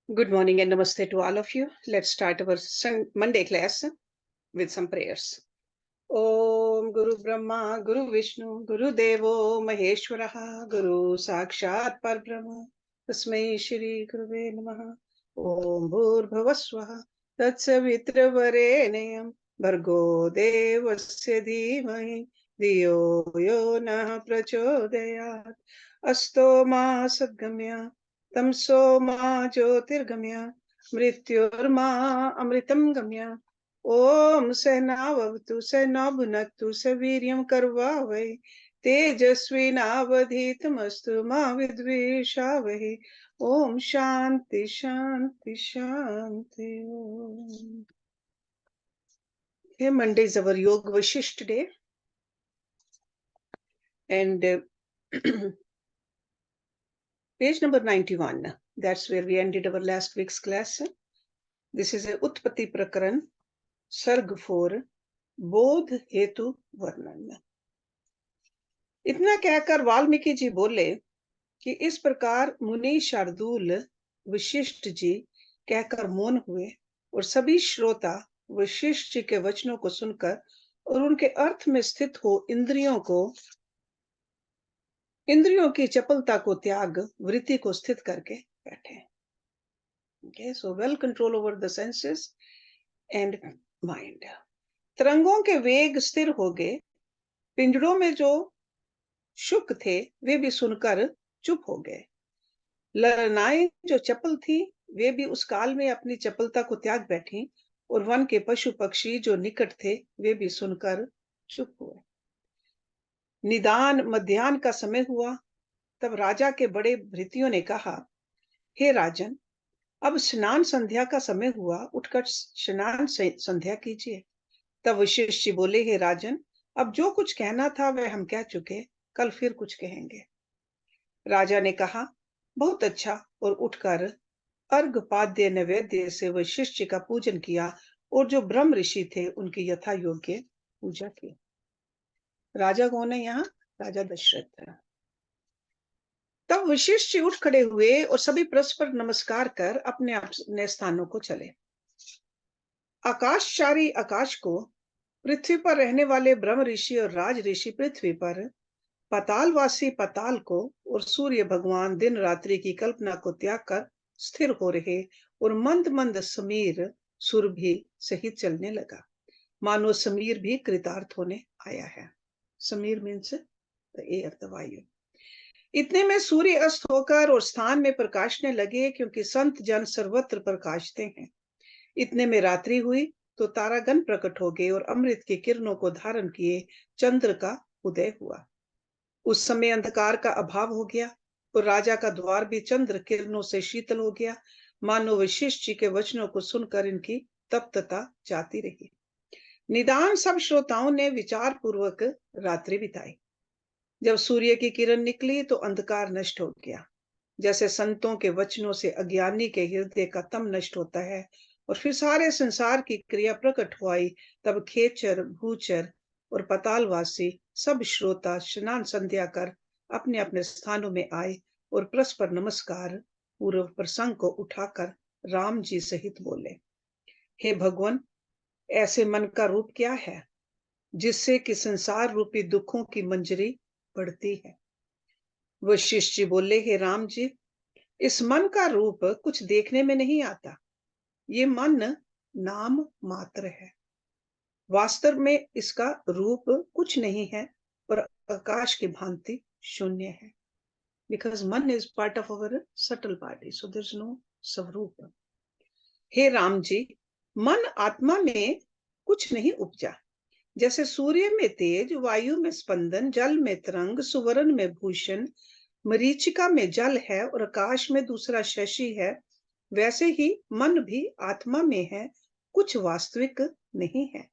Good morning and namaste to all of you. Let's start our Monday class with some prayers. Om Guru Brahma, Guru Vishnu, Guru Devo Maheshwaraha, Guru Sakshat Parbrahma, Tasmai Shri Guruve Namaha. Om Bhurbhavaswaha, Tatsavitra Bhargo Devasya Dhimahi, Diyo Yo Nah Prachodayat, Asto Ma Sadgamya, Tamso Ma Jyotirgamya, Mrityurma Amritam Gamya. ओम सहनावतु सहनाभुनक्तु सवीर्यं करवावहै तेजस्विनावधीतमस्तु मा विद्विषावहै ओम शांति शांति Shanti Om. Okay, Monday is our Yoga Vashisht day, and page number 91, that's where we ended our last week's class. This is a Utpatti Prakaran, Sarg 4, बोध हेतु वर्णन. इतना कहकर वाल्मीकि जी बोले कि इस प्रकार मुनि शार्दूल वशिष्ठ जी कहकर मौन हुए और सभी श्रोता वशिष्ठ जी के वचनों को सुनकर और उनके अर्थ में स्थित हो इंद्रियों की चपलता को त्याग वृत्ति को स्थित करके बैठे. Okay, so well control over the senses and mind. तरंगों के वेग स्थिर हो गए. पिंजड़ों में जो शुक थे वे भी सुनकर चुप हो गए. ललनाएं जो चपल थी वे भी उस काल में अपनी चपलता को त्याग बैठी और वन के पशु पक्षी जो निकट थे वे भी सुनकर चुप हुए. निदान मध्याह्न का समय हुआ. तब राजा के बड़े भृत्यों ने कहा, हे राजन, अब स्नान संध्या का समय हुआ, उठकर स्नान संध्या कीजिए. तब वशिष्ठ जी बोले, हे राजन, अब जो कुछ कहना था वह हम कह चुके, कल फिर कुछ कहेंगे. राजा ने कहा, बहुत अच्छा, और उठकर अर्घपाद्य नैवेद्य से वशिष्ठ जी का पूजन किया और जो ब्रह्म ऋषि थे उनकी यथा योग्य पूजा की. राजा कौन है यहाँ? राजा दशरथ. तब वशिष्ठ जी उठ खड़े हुए और सभी परस्पर नमस्कार कर अपने अपने स्थानों को चले. आकाशचारी आकाश को, पृथ्वी पर रहने वाले ब्रह्म ऋषि और राज ऋषि पृथ्वी पर, पातालवासी पाताल को और सूर्य भगवान दिन रात्रि की कल्पना को त्याग कर स्थिर हो रहे और मंद मंद समीर सुरभि सहित चलने लगा, मानो समीर भी कृतार्थ होने आया है. समीर मीन्स एयर, द वायु. इतने में सूर्य अस्त होकर और स्थान में प्रकाशने लगे, क्योंकि संत जन सर्वत्र प्रकाशते हैं. इतने में रात्रि हुई तो तारागण प्रकट हो गए और अमृत की किरणों को धारण किए चंद्र का उदय हुआ. उस समय अंधकार का अभाव हो गया और राजा का द्वार भी चंद्र किरणों से शीतल हो गया, मानो वशिष्ठ जी के वचनों को सुनकर इनकी तप्तता जाती रही. निदान सब श्रोताओं ने विचार पूर्वक रात्रि बिताई. जब सूर्य की किरण निकली तो अंधकार नष्ट हो गया, जैसे संतों के वचनों से अज्ञानी के हृदय का तम नष्ट होता है, और फिर सारे संसार की क्रिया प्रकट हो आई. तब खेचर भूचर और पतालवासी सब श्रोता स्नान संध्या कर अपने अपने स्थानों में आए और परस्पर नमस्कार पूर्व प्रसंग को उठाकर राम जी सहित बोले, हे भगवान, ऐसे मन का रूप क्या है जिससे कि संसार रूपी दुखों की मंजरी बढ़ती है. वशिष्ठ जी बोले, हे राम जी, इस मन का रूप कुछ देखने में नहीं आता. ये मन नाम मात्र है. वास्तव में इसका रूप कुछ नहीं है और आकाश की भांति शून्य है. Because मन is part of our subtle body, so there's no स्वरूप. हे राम जी, मन आत्मा में कुछ नहीं उपजा. जैसे सूर्य में तेज, वायु में स्पंदन, जल में तरंग, सुवर्ण में भूषण, मरीचिका में जल है और आकाश में दूसरा शशि है, वैसे ही मन भी आत्मा में है, कुछ वास्तविक नहीं है.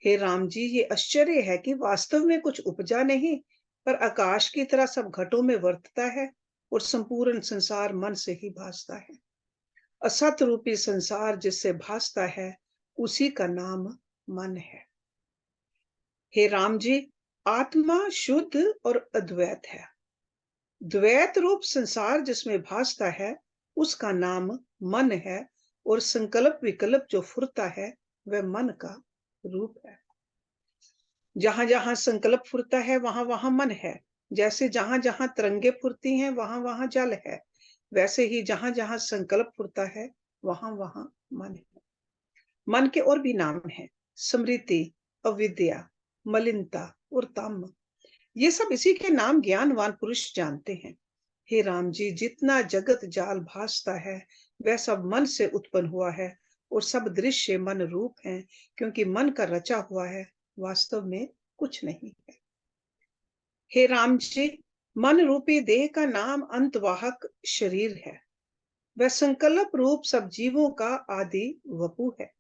हे राम जी, ये आश्चर्य है कि वास्तव में कुछ उपजा नहीं, पर आकाश की तरह सब घटों में वर्तता है और संपूर्ण संसार मन से ही भासता है. असत रूपी संसार जिससे भासता है उसी का नाम मन है. हे राम जी, आत्मा शुद्ध और अद्वैत है. द्वैत रूप संसार जिसमें भासता है उसका नाम मन है, और संकल्प विकल्प जो फुरता है वह मन का रूप है। जहां जहां संकल्प फुरता है वहां वहां मन है। जैसे जहां जहां तरंगे फुरती हैं वहां वहां जल है, वैसे ही जहां जहां संकल्प फुरता है वहां वहां मन है। मन के और भी नाम हैं: स्मृति, अविद्या, मलिनता और तम। ये सब इसी के नाम ज्ञानवान पुरुष जानते हैं। हे राम जी, जितना जगत जाल भासता है वह सब मन से उत्पन्न हुआ है, और सब दृश्य मन रूप हैं, क्योंकि मन का रचा हुआ है, वास्तव में कुछ नहीं है। हे राम जी, मन रूपी देह का नाम अंतवाहक शरीर है। वह संकल्प रूप सब जीवों का आदि वपु है।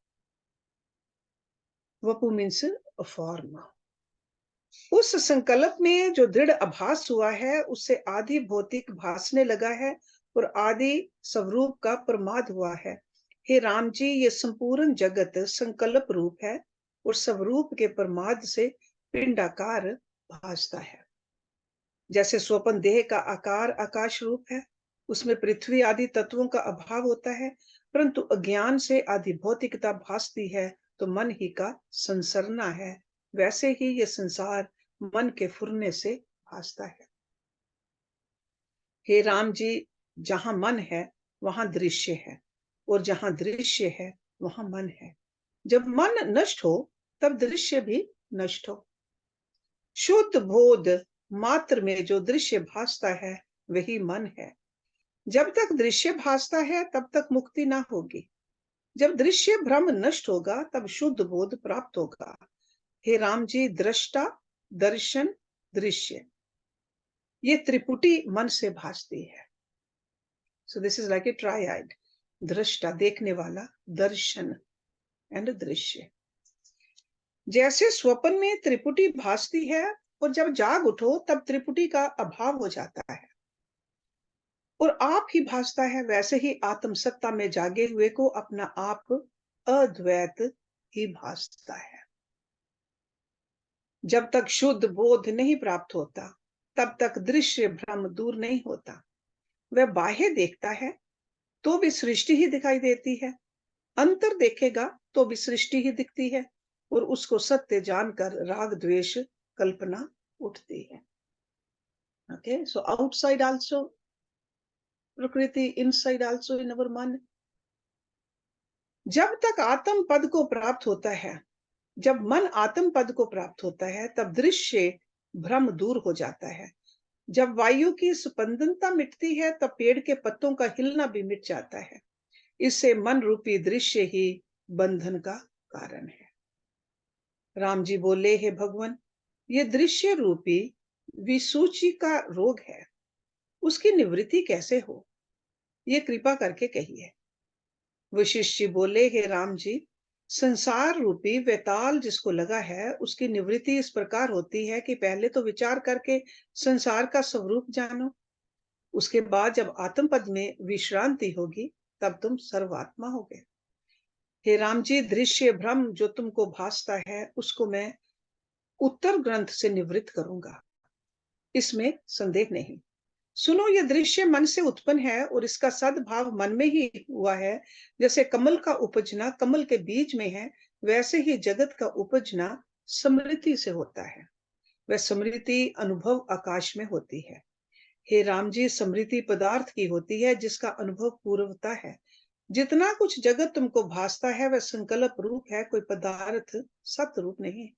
Vapu means form. उस संकल्प में जो दृढ़ आभास हुआ है उससे आदि भौतिक भासने लगा है, और आदि स्वरूप का प्रमाद हुआ है। हे राम जी, ये संपूर्ण जगत संकल्प रूप है, और स्वरूप के प्रमाद से पिंडाकार भासता है। जैसे स्वपन देह का आकार आकाश रूप है, उसमें पृथ्वी आदि तत्वों का अभाव होता है, परंतु अज्ञान से आदि भौतिकता भासती है, तो मन ही का संसरना है। वैसे ही ये संसार मन के फुरने से भासता है। हे राम जी, जहां मन है वहां दृश्य है, और जहां दृश्य है वहां मन है। जब मन नष्ट हो तब दृश्य भी नष्ट हो। शुद्ध बोध मात्र में जो दृश्य भासता है वही मन है। जब तक दृश्य भासता है तब तक मुक्ति ना होगी। जब दृश्य भ्रम नष्ट होगा तब शुद्ध बोध प्राप्त होगा। हे राम जी, दृष्टा, दर्शन, दृश्य, ये त्रिपुटी मन से भासती है। So this is like a tried: दृष्टा देखने वाला, दर्शन एंड दृश्य। जैसे स्वप्न में त्रिपुटी भासती है, और जब जाग उठो तब त्रिपुटी का अभाव हो जाता है और आप ही भासता है, वैसे ही आत्म सत्ता में जागे हुए को अपना आप अद्वैत ही भासता है। जब तक शुद्ध बोध नहीं प्राप्त होता तब तक दृश्य भ्रम दूर नहीं होता। वह बाह्य देखता है तो भी सृष्टि ही दिखाई देती है, अंतर देखेगा तो भी सृष्टि ही दिखती है, और उसको सत्य जानकर राग द्वेष कल्पना उठती है। ओके, सो आउटसाइड आल्सो प्रकृति, इनसाइड आल्सो इन अवर मन। जब तक आत्म पद को प्राप्त होता है, जब मन आत्म पद को प्राप्त होता है, तब दृश्य भ्रम दूर हो जाता है। जब वायु की स्पंदनता मिटती है तब पेड़ के पत्तों का हिलना भी मिट जाता है। इससे मन रूपी दृश्य ही बंधन का कारण है। राम जी बोले, हे भगवान, ये दृश्य रूपी विसूची का रोग है, उसकी निवृत्ति कैसे हो, ये कृपा करके कहिए। वशिष्ठ जी बोले, हे राम जी, संसार रूपी वेताल जिसको लगा है उसकी निवृत्ति इस प्रकार होती है कि पहले तो विचार करके संसार का स्वरूप जानो, उसके बाद जब आत्म पद में विश्रांति होगी तब तुम सर्वात्मा होगे। हे राम जी, दृश्य भ्रम जो तुमको भासता है उसको मैं उत्तर ग्रंथ से निवृत्त करूंगा, इसमें संदेह नहीं। सुनो, ये दृश्य मन से उत्पन्न है और इसका सद्भाव मन में ही हुआ है। जैसे कमल का उपजना कमल के बीज में है, वैसे ही जगत का उपजना स्मृति से होता है। वह स्मृति अनुभव आकाश में होती है। हे राम जी, स्मृति पदार्थ की होती है जिसका अनुभव पूर्वता है। जितना कुछ जगत तुमको भासता है वह संकल्प रूप है, कोई पदार्थ सत रूप नहीं।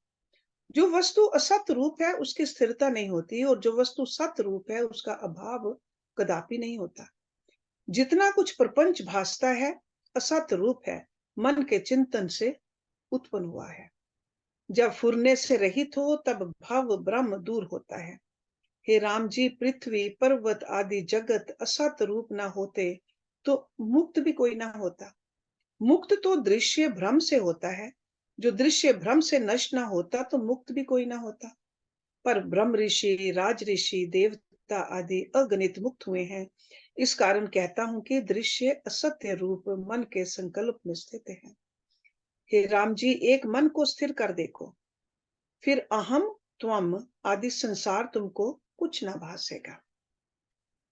जो वस्तु असत रूप है उसकी स्थिरता नहीं होती, और जो वस्तु सत रूप है उसका अभाव कदापि नहीं होता। जितना कुछ प्रपंच भासता है असत रूप है, मन के चिंतन से उत्पन्न हुआ है। जब फुरने से रहित हो तब भव ब्रह्म दूर होता है। हे राम जी, पृथ्वी पर्वत आदि जगत असत रूप ना होते तो मुक्त भी कोई ना होता। मुक्त तो दृश्य भ्रम से होता है, जो दृश्य भ्रम से नष्ट ना होता तो मुक्त भी कोई ना होता। पर ब्रह्म ऋषि, राज ऋषि, देवता आदि अगणित मुक्त हुए हैं। इस कारण कहता हूं कि दृश्य असत्य रूप मन के संकल्प में स्थित है। हे राम जी, एक मन को स्थिर कर देखो, फिर अहम त्वम आदि संसार तुमको कुछ ना भासेगा।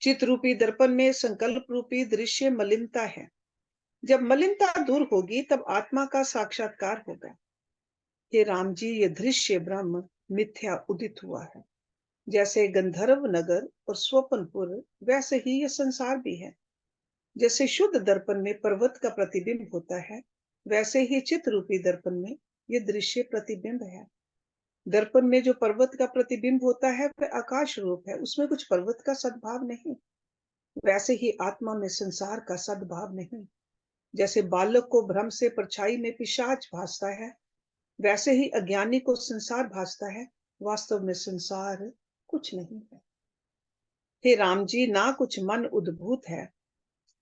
चित रूपी दर्पण में संकल्प रूपी दृश्य मलिनता है, जब मलिनता दूर होगी तब आत्मा का साक्षात्कार होगा। हे राम जी, ये दृश्य ब्रह्म मिथ्या उदित हुआ है। जैसे गंधर्व नगर और स्वपनपुर, वैसे ही ये संसार भी है। जैसे शुद्ध दर्पण में पर्वत का प्रतिबिंब होता है, वैसे ही चित्त रूपी दर्पण में ये दृश्य प्रतिबिंब है। दर्पण में जो पर्वत का प्रतिबिंब होता है वह आकाश रूप है, उसमें कुछ पर्वत का सद्भाव नहीं। वैसे ही आत्मा में संसार का सद्भाव नहीं। जैसे बालक को भ्रम से परछाई में पिशाच भासता है, वैसे ही अज्ञानी को संसार भासता है, वास्तव में संसार कुछ नहीं है। हे राम जी, ना कुछ मन उद्भूत है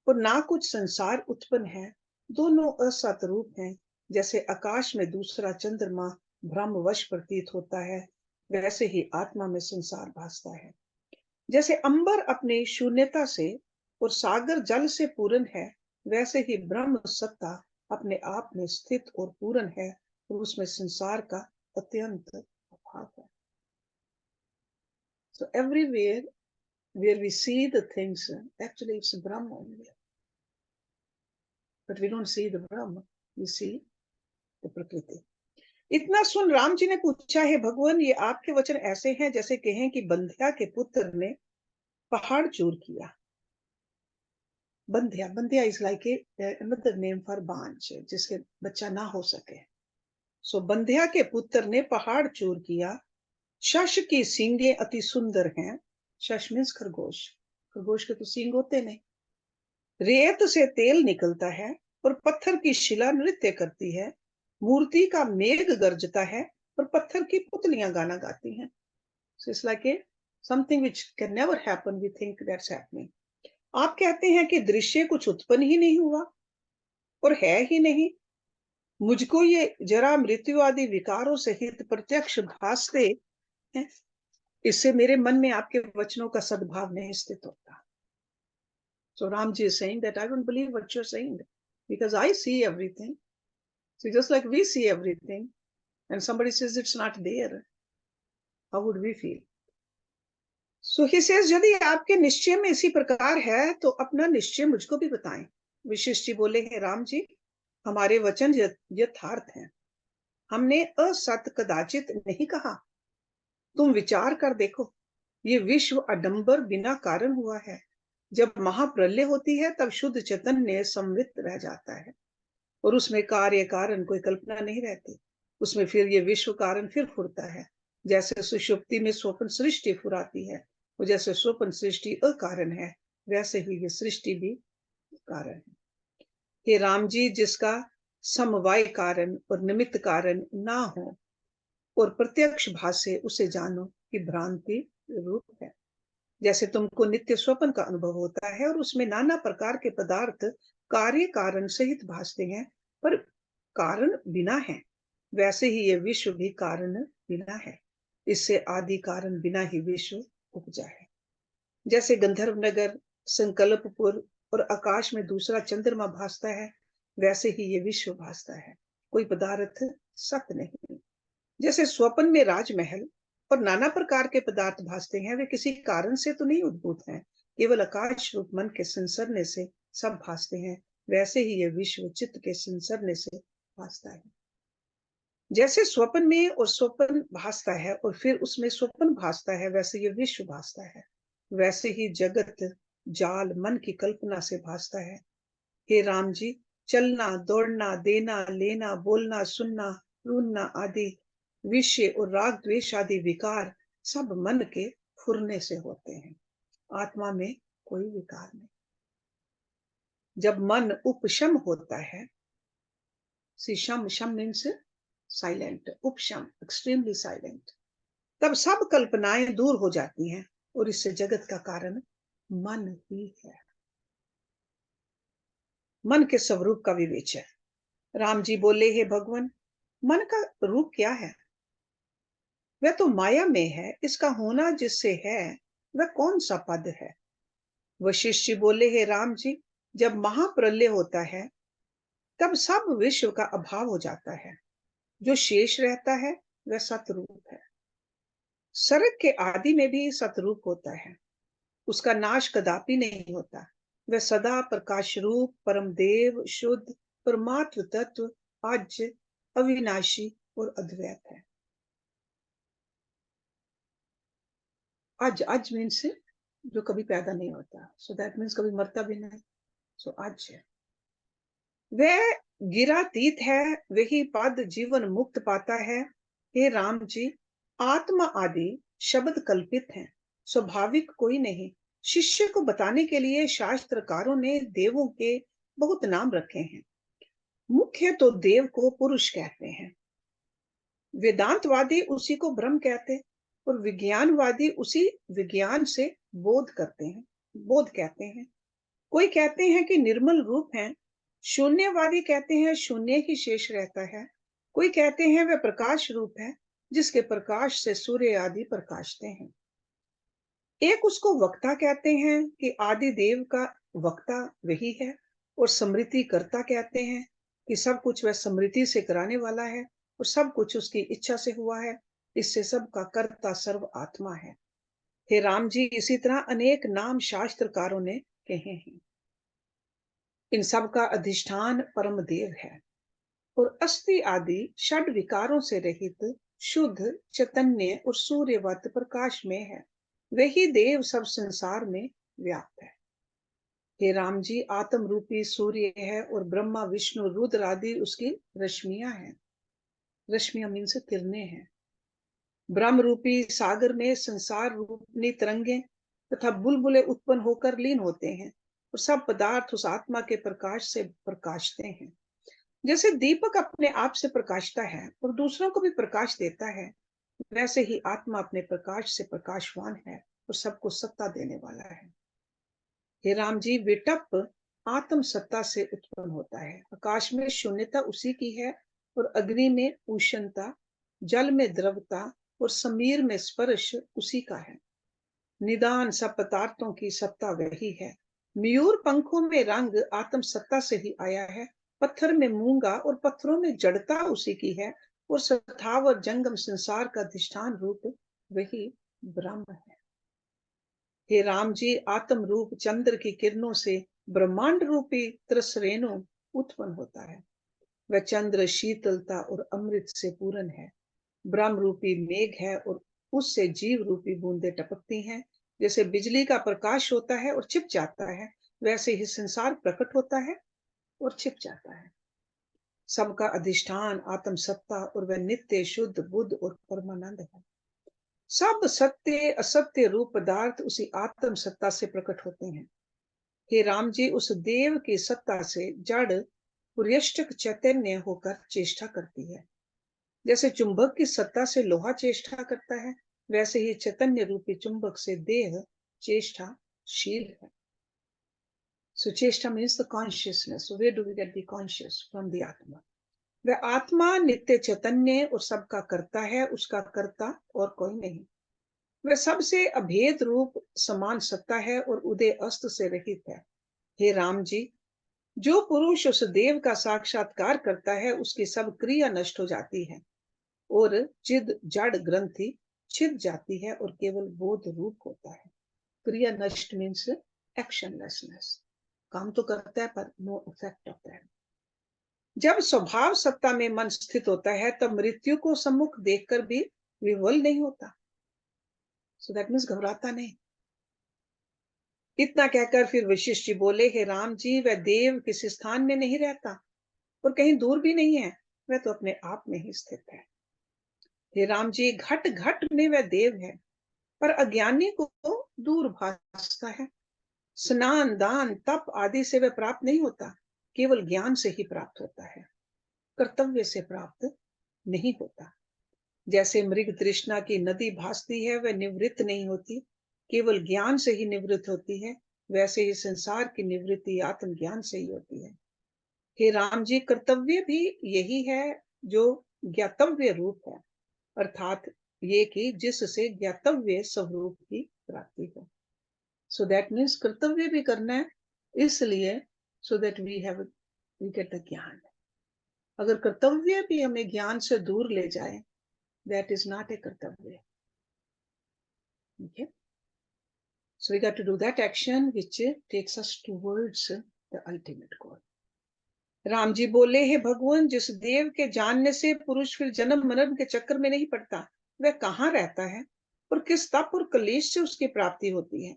और ना कुछ संसार उत्पन्न है, दोनों असत रूप हैं। जैसे आकाश में दूसरा चंद्रमा भ्रमवश प्रतीत होता है, वैसे ही आत्मा में संसार भासता है। जैसे अंबर अपनी शून्यता से और सागर जल से पूर्ण है, वैसे ही ब्रह्म सत्ता अपने आप में स्थित और पूर्ण है और उसमें संसार का अत्यंत अभाव है। So everywhere where we see the things, actually it's Brahma only. But we don't see the Brahma, we see the Prakriti. इतना सुन राम जी ने पूछा, है भगवान, ये आपके वचन ऐसे हैं जैसे कहें कि बंध्या के पुत्र ने पहाड़ चूर किया। बंध्या, बंध्या is like another name for बांझ, जिसके बच्चा ना हो सके। सो बंध्या के पुत्र ने पहाड़ चूर किया। शश की सींगे अति सुंदर हैं। शश मीन्स खरगोश, खरगोश के तो सींग होते नहीं। रेत से तेल निकलता है और पत्थर की शिला नृत्य करती है। मूर्ति का मेघ गरजता है और पत्थर की पुतलियां गाना गाती हैं। So it's like a something which can never happen, we think that's happening. आप कहते हैं कि दृश्य कुछ उत्पन्न ही नहीं हुआ और है ही नहीं। मुझको ये जरा मृत्यु आदि विकारों सहित प्रत्यक्ष भासते हैं। इससे मेरे मन में आपके वचनों का सद्भाव नहीं स्थित होता। So Ramji is saying that I don't believe what you're saying because I see everything. So just like we see everything and somebody says it's not there, how would we feel? So he says, यदि आपके निश्चय में इसी प्रकार है तो अपना निश्चय मुझको भी बताएं। वशिष्ठ जी बोले, हैं राम जी, हमारे वचन यथार्थ हैं। हमने असत कदाचित नहीं कहा। तुम विचार कर देखो, ये विश्व अडंबर बिना कारण हुआ है। जब महाप्रलय होती है तब शुद्ध चैतन्य समृत रह जाता है और उसमें कार्य कारण कोई कल्पना नहीं रहती। उसमें फिर ये विश्व कारण फिर फुरता है। जैसे सुषुप्ति में स्वप्न सृष्टि फुराती है और जैसे स्वप्न सृष्टि अकारण है, वैसे ही ये सृष्टि भी कारण है। हे राम जी, जिसका समवाय कारण और निमित्त कारण ना हो और प्रत्यक्ष भाषे, उसे जानो कि भ्रांति रूप है। जैसे तुमको नित्य स्वप्न का अनुभव होता है और उसमें नाना प्रकार के पदार्थ कार्य कारण सहित भासते हैं पर कारण बिना है, वैसे ही ये विश्व भी कारण बिना है। इससे आदि कारण बिना ही विश्व उपजा है। जैसे गंधर्व नगर, संकल्पपुर और आकाश में दूसरा चंद्रमा भासता है, वैसे ही ये विश्व भासता है। कोई पदार्थ सत्य नहीं। जैसे स्वप्न में राजमहल और नाना प्रकार के पदार्थ भासते हैं, वे किसी कारण से तो नहीं उद्भूत हैं, केवल आकाश रूप मन के संसरने से सब भासते हैं। वैसे ही यह विश्व चित्त के संसरने से भासता है। जैसे स्वप्न में और स्वप्न भासता है और फिर उसमें स्वप्न भासता है, वैसे ये विश्व भासता है। वैसे ही जगत जाल मन की कल्पना से भासता है। हे राम जी, चलना, दौड़ना, देना, लेना, बोलना, सुनना, रूनना आदि विषय और राग द्वेष आदि विकार सब मन के फुरने से होते हैं। आत्मा में कोई विकार नहीं। जब मन उपशम होता है, शम, शम मीन्स साइलेंट, उपशम एक्सट्रीमली साइलेंट, तब सब कल्पनाएं दूर हो जाती हैं और इससे जगत का कारण मन ही है। मन के स्वरूप का विवेचन। राम जी बोले, हे भगवान, मन का रूप क्या है? वह तो माया में है। इसका होना जिससे है वह कौन सा पद है? वशिष्ठ जी बोले, हे राम जी, जब महाप्रलय होता है तब सब विश्व का अभाव हो जाता है। जो शेष रहता है वह सतरूप है। सर्ग के आदि में भी सतरूप होता है, उसका नाश कदापि नहीं होता। वह सदा प्रकाश रूप परम देव शुद्ध परमात्म तत्व आज अविनाशी और अद्वैत है। आज आज मीन्स जो कभी पैदा नहीं होता, सो दैट मीन्स कभी मरता भी नहीं। सो आज है वह गिरातीत है, वही पद जीवन मुक्त पाता है। हे राम जी, आत्मा आदि शब्द कल्पित हैं, स्वाभाविक कोई नहीं। शिष्य को बताने के लिए शास्त्रकारों ने देवों के बहुत नाम रखे हैं। मुख्य तो देव को पुरुष कहते हैं, वेदांतवादी उसी को ब्रह्म कहते, और विज्ञानवादी उसी विज्ञान से बोध करते हैं, बोध कहते हैं। कोई कहते हैं कि निर्मल रूप है, शून्यवादी कहते हैं शून्य ही शेष रहता है। कोई कहते हैं वह प्रकाश रूप है, जिसके प्रकाश से सूर्य आदि प्रकाशते हैं। एक उसको वक्ता कहते हैं कि आदि देव का वक्ता वही है, और समृति करता कहते हैं कि सब कुछ वह समृति से कराने वाला है, और सब कुछ उसकी इच्छा से हुआ है। इससे सब का कर्ता सर्व आत्मा है। हे राम जी, इसी तरह अनेक नाम शास्त्रकारों ने कहे हैं। इन सब का अधिष्ठान परम देव है, और अस्थि आदि षड विकारों से रहित शुद्ध चैतन्य और सूर्यवत प्रकाश में है। वही देव सब संसार में व्याप्त है। हे राम जी, आत्म रूपी सूर्य है, और ब्रह्मा विष्णु रुद्र आदि उसकी रश्मियां हैं। रश्मियां मीन्स किरणें हैं। ब्रह्म रूपी सागर में संसार रूपनी तरंगे तथा बुलबुले उत्पन्न होकर लीन होते हैं, और सब पदार्थ उस आत्मा के प्रकाश से प्रकाशते हैं। जैसे दीपक अपने आप से प्रकाशता है और दूसरों को भी प्रकाश देता है, वैसे ही आत्मा अपने प्रकाश से प्रकाशवान है और सबको सत्ता देने वाला है। हे राम जी, विटप आत्म सत्ता से उत्पन्न होता है। आकाश में शून्यता उसी की है, और अग्नि में उष्णता, जल में द्रवता और समीर में स्पर्श उसी का है। निदान सब पदार्थों की सत्ता वही है। मयूर पंखों में रंग आत्म सत्ता से ही आया है। पत्थर में मूंगा और पत्थरों में जड़ता उसी की है, और सथावर जंगम संसार का अधिष्ठान रूप वही ब्रह्म है। हे राम जी, आत्म रूप चंद्र की किरणों से ब्रह्मांड रूपी त्रसरेणु उत्पन्न होता है। वह चंद्र शीतलता और अमृत से पूर्ण है। ब्रह्म रूपी मेघ है, और उससे जीव रूपी बूंदे टपकती हैं। जैसे बिजली का प्रकाश होता है और छिप जाता है, वैसे ही संसार प्रकट होता है और छिप जाता है। सबका अधिष्ठान आत्म सत्ता, और वह नित्य शुद्ध बुद्ध और परमानंद है। सब सत्य असत्य रूप पदार्थ उसी आत्म सत्ता से प्रकट होते हैं। हे राम जी, उस देव की सत्ता से जड़ पुर्यष्टक चैतन्य होकर चेष्टा करती है। जैसे चुंबक की सत्ता से लोहा चेष्टा करता है, वैसे ही चैतन्य रूपी चुंबक से देह चेष्टाशील है। So चेष्टा means the consciousness. So where do we get the conscious? From the Atma. वह आत्मा नित्य चैतन्य और सबका करता है, उसका करता और कोई नहीं। वह सबसे अभेद रूप समान सत्ता है और उदय अस्त से रहित है। हे राम जी, जो पुरुष उस देव का साक्षात्कार करता है, उसकी सब क्रिया नष्ट हो जाती है, और चिद जड़ ग्रंथि छिद जाती है, और केवल बोध रूप होता है। क्रिया नष्ट मीन्स एक्शनलेसनेस, काम तो करता है पर नो इफेक्ट ऑफ दैट। जब स्वभाव सत्ता में मन स्थित होता है, तब मृत्यु को सम्मुख देखकर भी विह्वल नहीं होता। सो दैट मीन्स घबराता नहीं। इतना कहकर फिर वशिष्ठ जी बोले, हे राम जी, वह देव किसी स्थान में नहीं रहता और कहीं दूर भी नहीं है, वह तो अपने आप में ही स्थित है। हे राम जी, घट घट में वह देव है, पर अज्ञानी को दूर भासता है। स्नान दान तप आदि से वह प्राप्त नहीं होता, केवल ज्ञान से ही प्राप्त होता है, कर्तव्य से प्राप्त नहीं होता। जैसे मृग तृष्णा की नदी भासती है, वह निवृत्त नहीं होती, केवल ज्ञान से ही निवृत्त होती है, वैसे ही संसार की निवृत्ति आत्मज्ञान से ही होती है। हे राम जी, कर्तव्य भी यही है जो ज्ञातव्य रूप है, अर्थात ये कि जिससे ज्ञातव्य स्वरूप की प्राप्ति हो। सो दैट मीन्स कर्तव्य भी करना है, इसलिए so that we get the gyan. अगर कर्तव्य भी हमें ज्ञान से दूर ले जाए, दैट इज नॉट ए कर्तव्य। Okay? So we got to do that action which takes us towards the ultimate goal. Ram ji बोले, हे भगवान, जिस देव के जानने से पुरुष फिर जन्म मरण के चक्कर में नहीं पड़ता, वह कहाँ रहता है और किस तप और कलेश से उसकी प्राप्ति होती है?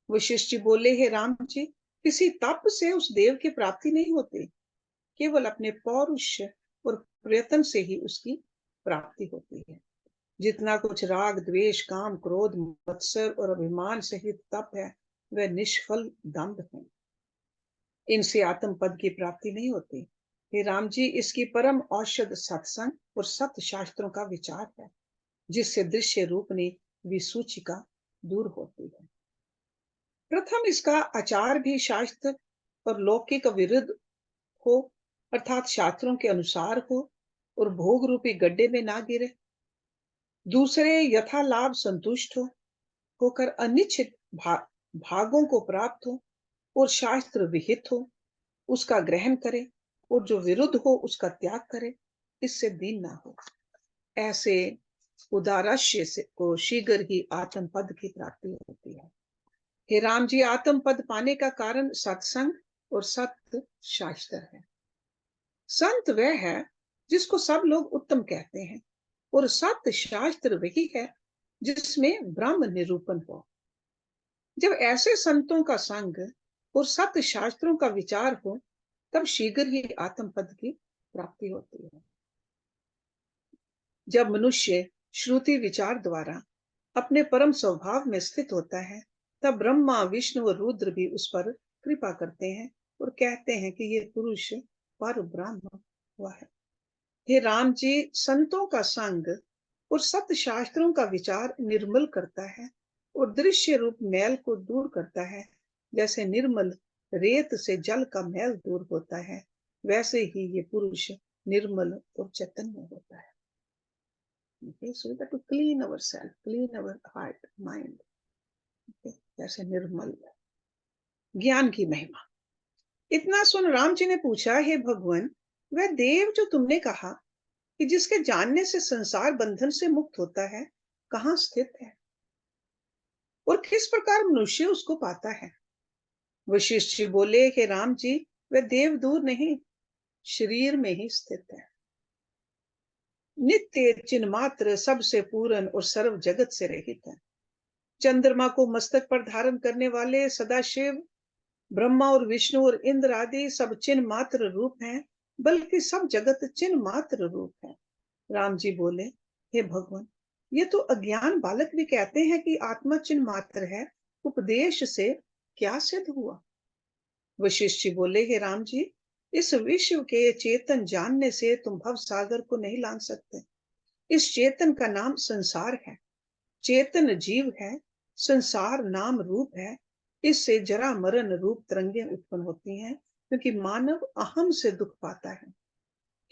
वशिष्ठ जी बोले, हे राम जी, किसी तप से उस देव की प्राप्ति नहीं होती, केवल अपने पौरुष और प्रयत्न से ही उसकी प्राप्ति होती है। जितना कुछ राग, द्वेष, काम, क्रोध, मत्सर और अभिमान सहित तप है, वह निष्फल दंभ है। इनसे आत्म पद की प्राप्ति नहीं होती। हे राम जी, इसकी परम औषध सत्संग और सत शास्त्रों का विचार है, जिससे दृश्य रूपनी विसूचिका दूर होती है। प्रथम इसका आचार भी शास्त्र और लौकिक विरुद्ध हो, अर्थात शास्त्रों के अनुसार हो और भोग रूपी गड्ढे में ना गिरे। दूसरे यथा लाभ संतुष्ट होकर अनिश्चित भागों को प्राप्त हो और शास्त्र विहित हो उसका ग्रहण करे और जो विरुद्ध हो उसका त्याग करे, इससे दीन ना हो। ऐसे उदारश्य से को शीघ्र ही आत्म पद की प्राप्ति होती है। हे राम जी, आत्म पद पाने का कारण सत्संग और सत्य शास्त्र है। संत वह है जिसको सब लोग उत्तम कहते हैं और सत्य शास्त्र वही है जिसमें ब्रह्म निरूपण हो। जब ऐसे संतों का संग और सत्य शास्त्रों का विचार हो, तब शीघ्र ही आत्म पद की प्राप्ति होती है। जब मनुष्य श्रुति विचार द्वारा अपने परम स्वभाव में स्थित होता है, तब ब्रह्मा, विष्णु और रुद्र भी उस पर कृपा करते हैं और कहते हैं कि ये पुरुष पर ब्रह्म हुआ है। हे राम जी, संतों का संग और सत्य शास्त्रों का विचार निर्मल करता है और दृश्य रूप मैल को दूर करता है। जैसे निर्मल रेत से जल का मैल दूर होता है, वैसे ही ये पुरुष निर्मल और चैतन्य होता है। Okay, so we got to clean ourselves, clean our heart, mind. Okay, जैसे निर्मल ज्ञान की महिमा। इतना सुन राम जी ने पूछा, हे भगवान, वह देव जो तुमने कहा कि जिसके जानने से संसार बंधन से मुक्त होता है, कहाँ स्थित है और किस प्रकार मनुष्य उसको पाता है? वशिष्ठ जी बोले, हे राम जी, वह देव दूर नहीं, शरीर में ही स्थित है। नित्य चिन्ह मात्र, सबसे पूर्ण और सर्व जगत से रहित है। चंद्रमा को मस्तक पर धारण करने वाले सदाशिव, ब्रह्मा और विष्णु और इंद्र आदि सब चिन्ह मात्र रूप हैं, बल्कि सब जगत चिन्ह मात्र रूप है। राम जी बोले, हे भगवान, ये तो अज्ञान बालक भी कहते हैं कि आत्मा चिन्ह मात्र है, उपदेश से क्या सिद्ध हुआ? वशिष्ठ जी बोले, हे राम जी, इस विश्व के चेतन जानने से तुम भव सागर को नहीं लांघ सकते। इस चेतन का नाम संसार है। चेतन जीव है, संसार नाम रूप है। इससे जरा मरण रूप तरंगें उत्पन्न होती हैं, क्योंकि मानव अहम से दुख पाता है।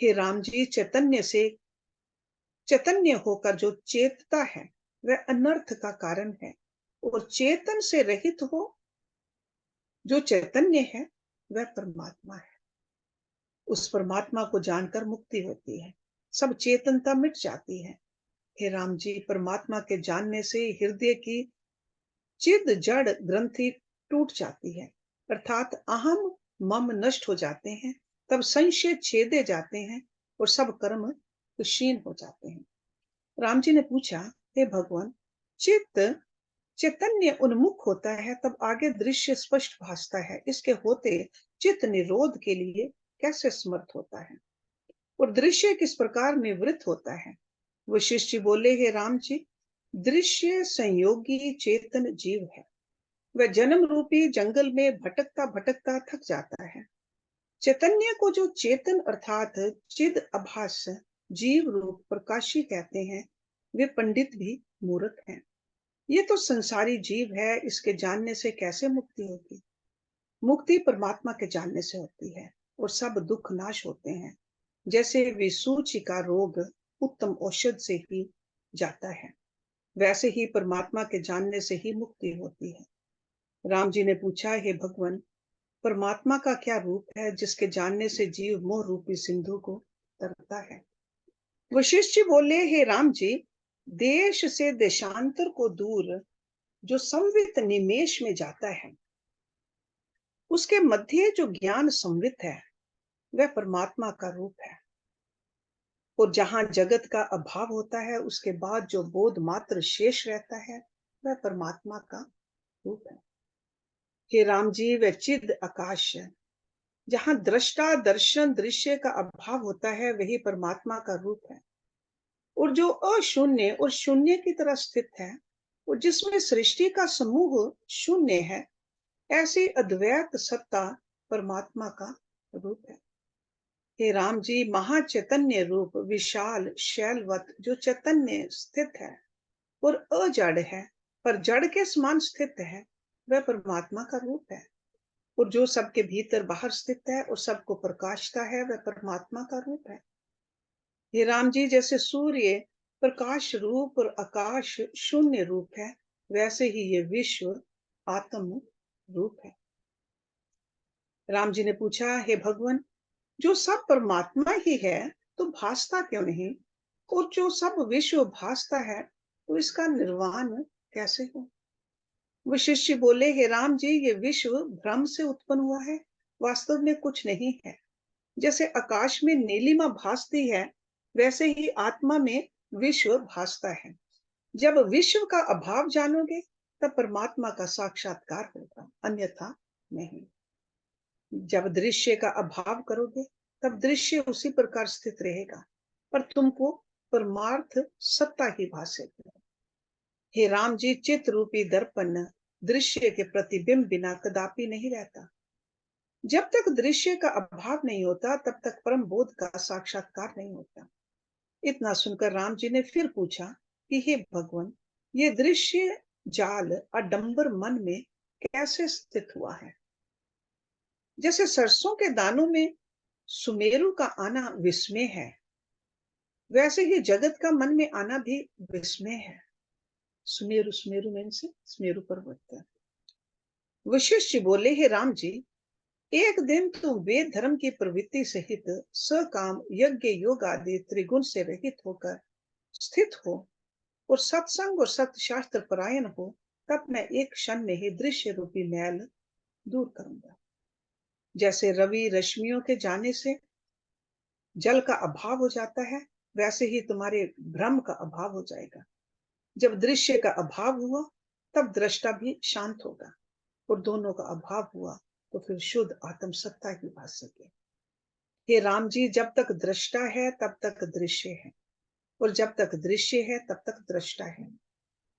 हे राम जी, चैतन्य होकर जो चेतता है, वह अनर्थ का कारण है, और चेतन से रहित हो जो चैतन्य है, वह परमात्मा है। उस परमात्मा को जानकर मुक्ति होती है, सब चेतनता मिट जाती है। हे राम जी, परमात्मा के जानने से हृदय की चिद जड़ ग्रंथि टूट जाती है, अर्थात अहम मम नष्ट हो जाते हैं। तब संशय छेदे जाते हैं और सब कर्म क्षीण हो जाते हैं। राम जी ने पूछा, हे भगवान, चित्त चैतन्य उन्मुख होता है, तब आगे दृश्य स्पष्ट भासता है। इसके होते चित्त निरोध के लिए कैसे समर्थ होता है और दृश्य किस प्रकार निवृत्त होता है? वशिष्ठ जी बोले, हे राम जी, दृश्य संयोगी चेतन जीव है। वह जन्म रूपी जंगल में भटकता भटकता थक जाता है। चैतन्य को जो चेतन अर्थात चिद आभास जीव रूप प्रकाशी कहते हैं, वे पंडित भी मूर्ख हैं। ये तो संसारी जीव है, इसके जानने से कैसे मुक्ति होगी? मुक्ति परमात्मा के जानने से होती है और सब दुख नाश होते हैं। जैसे विसूची का रोग उत्तम औषध से ही जाता है, वैसे ही परमात्मा के जानने से ही मुक्ति होती है। राम जी ने पूछा, हे भगवान, परमात्मा का क्या रूप है जिसके जानने से जीव मोह रूपी सिंधु को तरता है? वशिष्ठ जी बोले, हे राम जी, देश से देशांतर को दूर जो संवित निमेष में जाता है, उसके मध्य जो ज्ञान संवित है, वह परमात्मा का रूप है। और जहां जगत का अभाव होता है, उसके बाद जो बोध मात्र शेष रहता है, वह परमात्मा का रूप है। हे राम जी, वह चिद आकाश है, जहां दृष्टा दर्शन दृश्य का अभाव होता है, वही परमात्मा का रूप है। और जो अशून्य और शून्य की तरह स्थित है, और जिसमें सृष्टि का समूह शून्य है, ऐसी अद्वैत सत्ता परमात्मा का रूप है। हे राम जी, महाचैतन्य रूप विशाल शैलवत जो चैतन्य स्थित है और अजड़ है, पर जड़ के समान स्थित है, वह परमात्मा का रूप है। और जो सबके भीतर बाहर स्थित है और सबको प्रकाशता है, वह परमात्मा का रूप है। हे राम जी, जैसे सूर्य प्रकाश रूप और आकाश शून्य रूप है, वैसे ही ये विश्व आत्म रूप है। राम जी ने पूछा, हे भगवान, जो सब परमात्मा ही है, तो भासता क्यों नहीं? और जो सब विश्व भासता है, तो इसका निर्वाण कैसे हो? वशिष्ठ जी बोले, हे राम जी, ये विश्व भ्रम से उत्पन्न हुआ है, वास्तव में कुछ नहीं है। जैसे आकाश में नीलिमा भासती है, वैसे ही आत्मा में विश्व भासता है। जब विश्व का अभाव जानोगे, तब परमात्मा का साक्षात्कार होगा, अन्यथा नहीं। जब दृश्य का अभाव करोगे, तब दृश्य उसी प्रकार स्थित रहेगा, पर तुमको परमार्थ सत्ता ही भासेगी। हे राम जी, चित रूपी दर्पण दृश्य के प्रतिबिंब बिना कदापि नहीं रहता। जब तक दृश्य का अभाव नहीं होता, तब तक परम बोध का साक्षात्कार नहीं होता। इतना सुनकर राम जी ने फिर पूछा कि हे भगवान, ये दृश्य जाल अडंबर मन में कैसे स्थित हुआ है? जैसे सरसों के दानों में सुमेरु का आना विस्मय है, वैसे ही जगत का मन में आना भी विस्मय है। सुमेरु सुमेरु में से सुमेरु पर्वत है। वशिष्ठ जी बोले, हे राम जी, एक दिन तुम वेद धर्म की प्रवृत्ति सहित सकाम यज्ञ योग आदि त्रिगुण से रहित होकर स्थित हो और सत्संग और सत्य शास्त्र परायण हो, तब मैं एक क्षण में ही दृश्य रूपी मैल दूर करूंगा। जैसे रवि रश्मियों के जाने से जल का अभाव हो जाता है, वैसे ही तुम्हारे भ्रम का अभाव हो जाएगा। जब दृश्य का अभाव हुआ, तब दृष्टा भी शांत होगा, और दोनों का अभाव हुआ तो फिर शुद्ध आत्म सत्ता ही भास सके। हे राम जी, जब तक दृष्टा है, तब तक दृश्य है, और जब तक दृश्य है, तब तक दृष्टा है।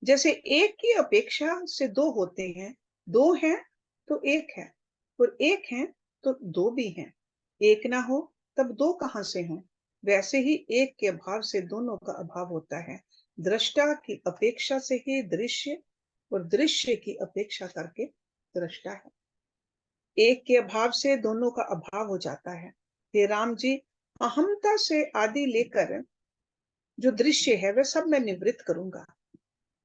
जैसे एक की अपेक्षा से दो होते हैं, दो हैं तो एक है, और एक है तो दो भी हैं। एक ना हो तब दो कहां से हों? वैसे ही एक के अभाव से दोनों का अभाव होता है। दृष्टा की अपेक्षा से ही दृश्य, और दृश्य की अपेक्षा करके दृष्टा है। एक के अभाव से दोनों का अभाव हो जाता है। हे राम जी, अहमता से आदि लेकर जो दृश्य है वह सब मैं निवृत्त करूंगा।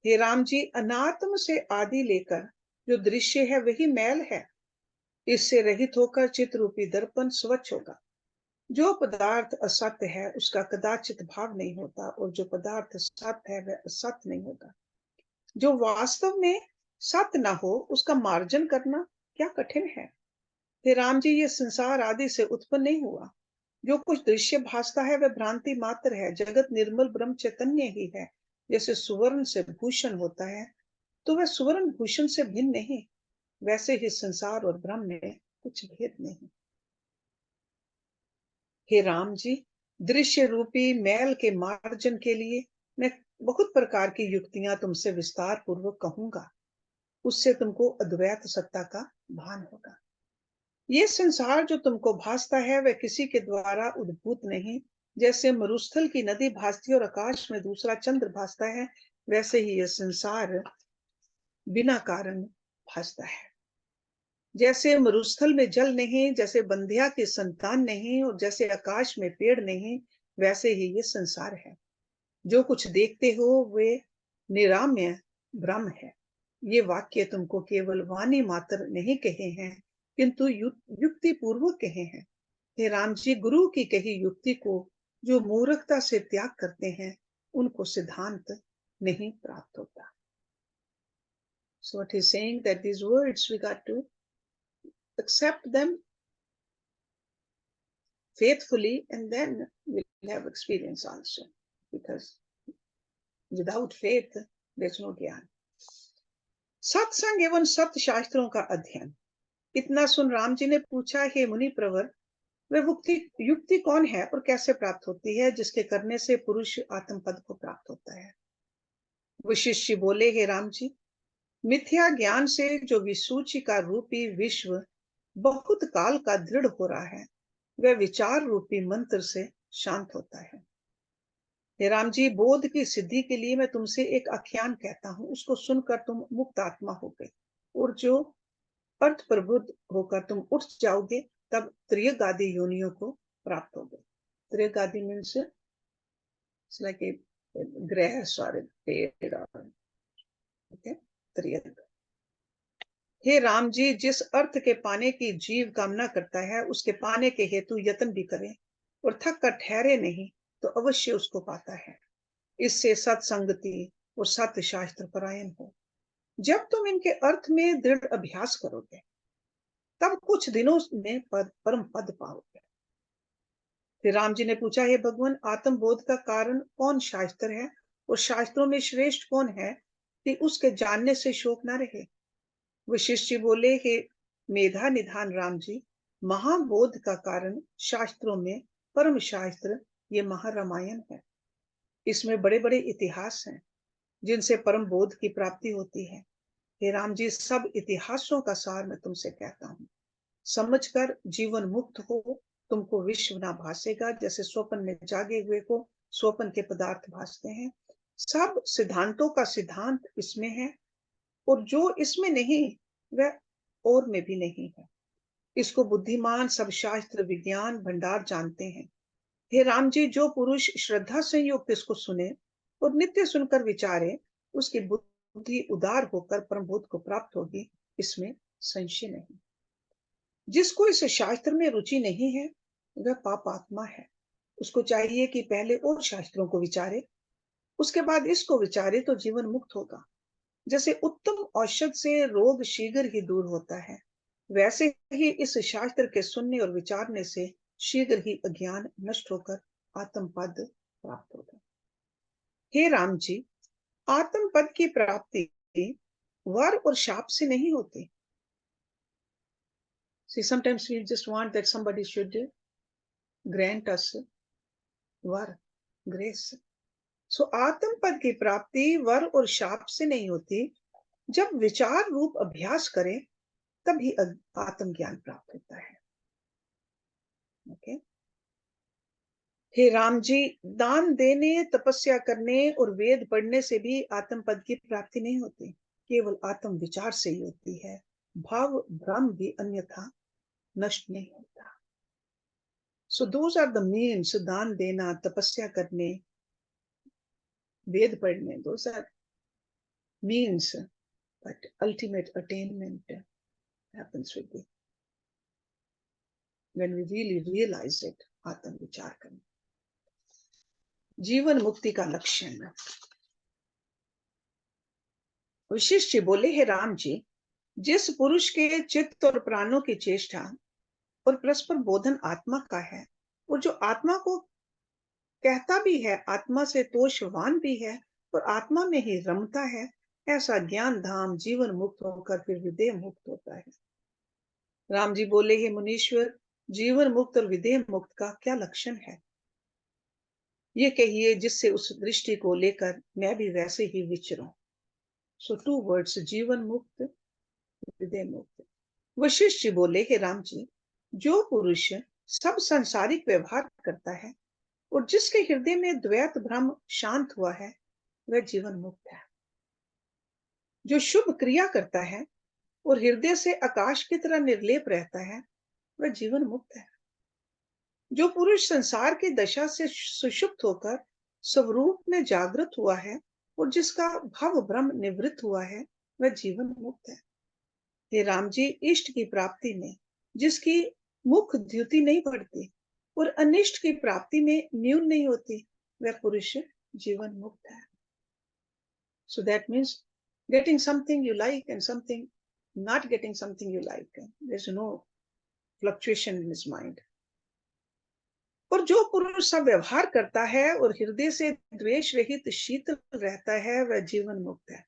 हे राम जी, अनात्म से आदि लेकर जो दृश्य है वही मैल है। इससे रहित होकर चित रूपी दर्पण स्वच्छ होगा। जो पदार्थ असत्य है, उसका कदाचित भाव नहीं होता, और जो पदार्थ सत्य है, वह असत्य नहीं होता। जो वास्तव में सत्य ना हो, उसका मार्जन करना क्या कठिन है? हे राम जी, ये संसार आदि से उत्पन्न नहीं हुआ। जो कुछ दृश्य भासता है, वह भ्रांति मात्र है। जगत निर्मल ब्रह्म चैतन्य ही है। जैसे सुवर्ण से भूषण होता है, तो वह सुवर्ण भूषण से भिन्न नहीं, वैसे ही संसार और ब्रह्म में कुछ भेद नहीं। हे राम जी, दृश्य रूपी मैल के मार्जन के लिए मैं बहुत प्रकार की युक्तियां तुमसे विस्तार पूर्वक कहूंगा। उससे तुमको अद्वैत सत्ता का भान होगा। ये संसार जो तुमको भासता है, वह किसी के द्वारा उद्भूत नहीं। जैसे मरुस्थल की नदी भासती है और आकाश में दूसरा चंद्र भासता है, वैसे ही यह संसार बिना कारण भासता है। जैसे मरुस्थल में जल नहीं, जैसे बंधिया की संतान नहीं, और जैसे आकाश में पेड़ नहीं, वैसे ही ये संसार है। जो कुछ देखते हो वे निराम्य ब्रह्म है। ये वाक्य तुमको केवल वाणी मात्र नहीं कहे हैं, किंतु युक्ति पूर्वक कहे हैं। हे राम जी, गुरु की कही युक्ति को जो मूर्खता से त्याग करते हैं, उनको सिद्धांत नहीं प्राप्त होता। So what he's saying that these words we got to accept them faithfully, and then we'll have experience also. Because without faith, there's no ज्ञान. सत्संग एवं सत्य शास्त्रों का अध्ययन. इतना सुन राम जी ने पूछा, हे मुनि प्रवर, वह युक्ति कौन है और कैसे प्राप्त होती है जिसके करने से पुरुष आत्म पद को प्राप्त होता है. वशिष्ठ जी बोले, हे राम जी, मिथ्या ज्ञान से जो विसूची का रूपी विश्व बहुत काल का दृढ़ हो रहा है, वह विचार रूपी मंत्र से शांत होता है. हे राम जी, बोध की सिद्धि के लिए मैं तुमसे एक आख्यान कहता हूं, उसको सुनकर तुम मुक्त आत्मा हो गए, और जो अर्थ प्रबुद्ध होकर तुम उठ जाओगे, तब त्रियगादी योनियों को प्राप्त होगे. त्रियगादी मीन्स लाइक ए ग्रास और पेड़ और त्रियग. हे राम जी, जिस अर्थ के पाने की जीव कामना करता है, उसके पाने के हेतु यत्न भी करे और थक कर ठहरे नहीं, तो अवश्य उसको पाता है. इससे सत्संगति और सत्य शास्त्र परायण हो. जब तुम इनके अर्थ में दृढ़ अभ्यास करोगे, तब कुछ दिनों में परम पद पाओगे. फिर राम जी ने पूछा, हे भगवान, आत्मबोध का कारण कौन शास्त्र है और शास्त्रों में श्रेष्ठ कौन है कि उसके जानने से शोक न रहे. वशिष्ठ जी बोले, हे मेधा निधान राम जी, महाबोध का कारण शास्त्रों में परम शास्त्र ये महारामायण है. इसमें बड़े बड़े इतिहास हैं जिनसे परम बोध की प्राप्ति होती है. हे राम जी, सब इतिहासों का सार मैं तुमसे कहता हूँ. समझकर जीवन मुक्त हो, तुमको विश्व ना भासेगा, जैसे स्वप्न में जागे हुए को स्वप्न के पदार्थ भासते हैं. सब सिद्धांतों का सिद्धांत इसमें है, और जो इसमें नहीं वह और में भी नहीं है. इसको बुद्धिमान सब शास्त्र विज्ञान भंडार जानते हैं. हे राम जी, जो पुरुष श्रद्धा संयुक्त इसको सुने और नित्य सुनकर विचारे, उसकी बुद्धि उदार होकर परम बोध को प्राप्त होगी, इसमें संशय नहीं. जिसको इस शास्त्र में रुचि नहीं है, वह पाप आत्मा है. उसको चाहिए कि पहले और शास्त्रों को विचारे, उसके बाद इसको विचारे तो जीवन मुक्त होगा. जैसे उत्तम औषध से रोग शीघ्र ही दूर होता है, वैसे ही इस शास्त्र के सुनने और विचारने से शीघ्र ही अज्ञान नष्ट होकर आत्म पद प्राप्त होगा. हे राम जी, आत्म पद की प्राप्ति वर और शाप से नहीं होती. See, sometimes we just want that somebody should grant us were, grace. So, आत्म पद की प्राप्ति वर और शाप से नहीं होती. जब विचार रूप अभ्यास करें, तभी आत्म ज्ञान प्राप्त होता है. ओके. हे राम जी, दान देने, तपस्या करने और वेद पढ़ने से भी आत्म पद की प्राप्ति नहीं होती. केवल आत्म विचार से ही होती है. भाव भ्रम भी अन्यथा नष्ट नहीं होता. So those are the means. दान देना, तपस्या करने, वेद पढ़ने, those are means, but ultimate attainment happens with the when we really realize it. आत्म विचार करना. जीवन मुक्ति का लक्षण. वशिष्ठ जी बोले, हे राम जी, जिस पुरुष के चित्त और प्राणों की चेष्टा और परस्पर बोधन आत्मा का है, और जो आत्मा को कहता भी है, आत्मा से तोषवान भी है और आत्मा में ही रमता है, ऐसा ज्ञान धाम जीवन मुक्त होकर फिर विदेह मुक्त होता है. राम जी बोले, हे मुनीश्वर, जीवन मुक्त और विदेह मुक्त का क्या लक्षण है, ये कहिए, जिससे उस दृष्टि को लेकर मैं भी वैसे ही विचरूं. सो 2 words, जीवन मुक्त, विदेह मुक्त. वशिष्ठ जी बोले, हे राम जी, जो पुरुष सब सांसारिक व्यवहार करता है और जिसके हृदय में द्वैत भ्रम शांत हुआ है, वह जीवन मुक्त है. जो शुभ क्रिया करता है और हृदय से आकाश की तरह निर्लेप रहता है, वह जीवन मुक्त है. जो पुरुष संसार की दशा से सुषुप्त होकर स्वरूप में जागृत हुआ है और जिसका भव भ्रम निवृत्त हुआ है, वह जीवन मुक्त है. हे राम जी, इष्ट की प्राप्ति में जिसकी मुख द्युति नहीं पड़ती और अनिष्ट की प्राप्ति में न्यून नहीं होती, वह पुरुष जीवन मुक्त है. So that means getting something you like and something not getting something you like. There's no fluctuation in his mind. और जो पुरुष सब व्यवहार करता है और हृदय से द्वेष रहित शीतल रहता है वह जीवन मुक्त है।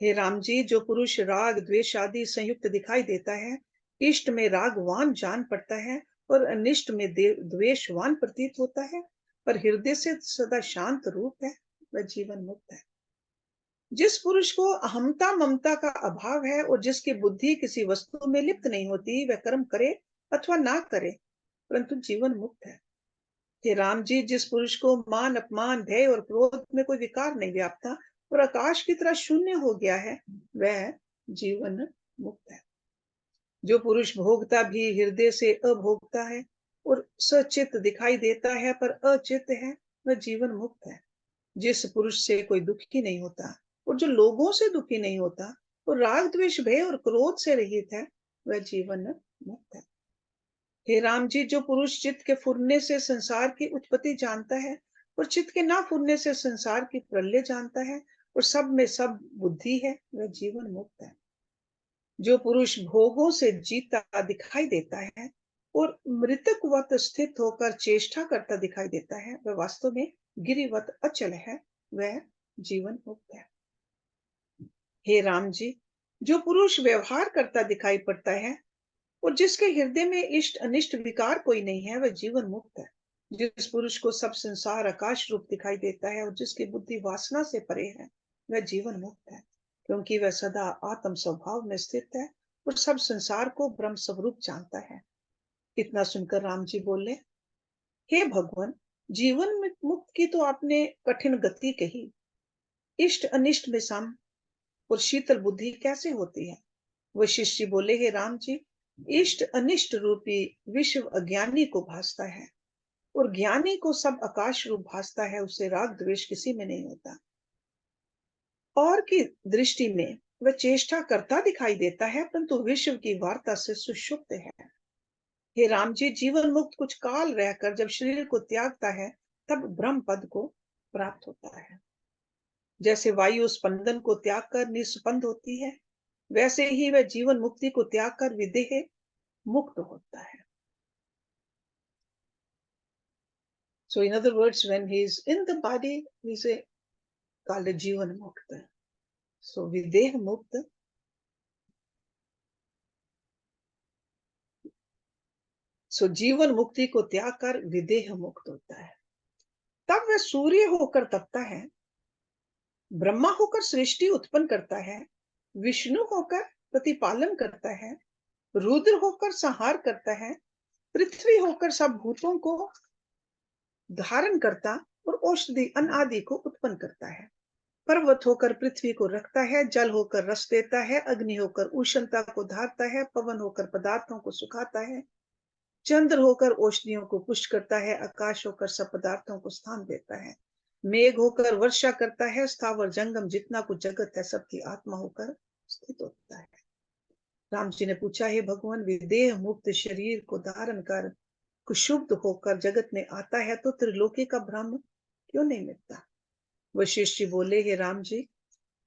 हे राम जी, जो पुरुष राग द्वेष आदि संयुक्त दिखाई देता है, इष्ट में रागवान जान पड़ता है और अनिष्ट में द्वेषवान प्रतीत होता है, पर हृदय से सदा शांत रूप है, वह जीवन मुक्त है। जिस पुरुष को अहमता ममता का अभाव है और जिसकी बुद्धि किसी वस्तु में लिप्त नहीं होती, वह कर्म करे अथवा ना करे, परंतु जीवन मुक्त है। हे राम जी, जिस पुरुष को मान अपमान भय और क्रोध में कोई विकार नहीं व्यापता और आकाश की तरह शून्य हो गया है, वह जीवन मुक्त है। जो पुरुष भोगता भी हृदय से अभोगता है और सचित दिखाई देता है पर अचित है, वह जीवन मुक्त है। जिस पुरुष से कोई दुखी नहीं होता और जो लोगों से दुखी नहीं होता और राग द्वेष भय और क्रोध से रहित है, वह जीवन मुक्त है। हे राम जी, जो पुरुष चित्त के फुरने से संसार की उत्पत्ति जानता है और चित्त के ना फुरने से संसार की प्रलय जानता है और सब में सब बुद्धि है, वह जीवन मुक्त है। जो पुरुष भोगों से जीता दिखाई देता है और मृतकवत स्थित होकर चेष्टा करता दिखाई देता है, वह वास्तव में गिरिवत अचल है, वह जीवन मुक्त है। हे राम जी, जो पुरुष व्यवहार करता दिखाई पड़ता है और जिसके हृदय में इष्ट अनिष्ट विकार कोई नहीं है, वह जीवन मुक्त है। जिस पुरुष को सब संसार आकाश रूप दिखाई देता है और जिसकी बुद्धि वासना से परे है, वह जीवन मुक्त है, क्योंकि वह सदा आत्म स्वभाव में स्थित है और सब संसार को ब्रह्म स्वरूप जानता है। इतना सुनकर राम जी बोले, हे भगवान, जीवन मुक्त की तो आपने कठिन गति कही। इष्ट अनिष्ट में सम और शीतल बुद्धि कैसे होती है? वशिष्ठ जी बोले, हे राम जी, इष्ट अनिष्ट रूपी विश्व अज्ञानी को भासता है और ज्ञानी को सब आकाश रूप भासता है, उसे राग द्वेष किसी में नहीं होता। और की दृष्टि में वह चेष्टा करता दिखाई देता है, परंतु विश्व की वार्ता से सुषुप्त है। हे राम जी, जीवन मुक्त कुछ काल रहकर जब शरीर को त्यागता है, तब ब्रह्म पद को प्राप्त होता है। जैसे वायु स्पंदन को त्याग कर निस्पंद होती है, वैसे ही वह जीवन मुक्ति को त्याग कर विदेह मुक्त होता है। So in other words, when he is in the body, we say called a Jivan Mukta. So Videha Mukta. So जीवन मुक्ति को त्याग कर विदेह मुक्त होता है। तब वह सूर्य होकर तपता है, ब्रह्मा होकर सृष्टि उत्पन्न करता है, विष्णु होकर प्रतिपालन करता है, रुद्र होकर संहार करता है, पृथ्वी होकर सब भूतों को धारण करता और औषधि अनादि को उत्पन्न करता है, पर्वत होकर पृथ्वी को रखता है, जल होकर रस देता है, अग्नि होकर उष्णता को धारता है, पवन होकर पदार्थों को सुखाता है, चंद्र होकर औषधियों को पुष्ट करता है, आकाश होकर सब पदार्थों को स्थान देता है, मेघ होकर वर्षा करता है, स्थावर जंगम जितना कुछ जगत है सबकी आत्मा होकर स्थित होता है। राम जी ने पूछा, हे भगवान, विदेह मुक्त शरीर को धारण कर कुशुद्ध होकर जगत में आता है तो त्रिलोकी का भ्रम क्यों नहीं मिटता? वशिष्ठ जी बोले, हे राम जी,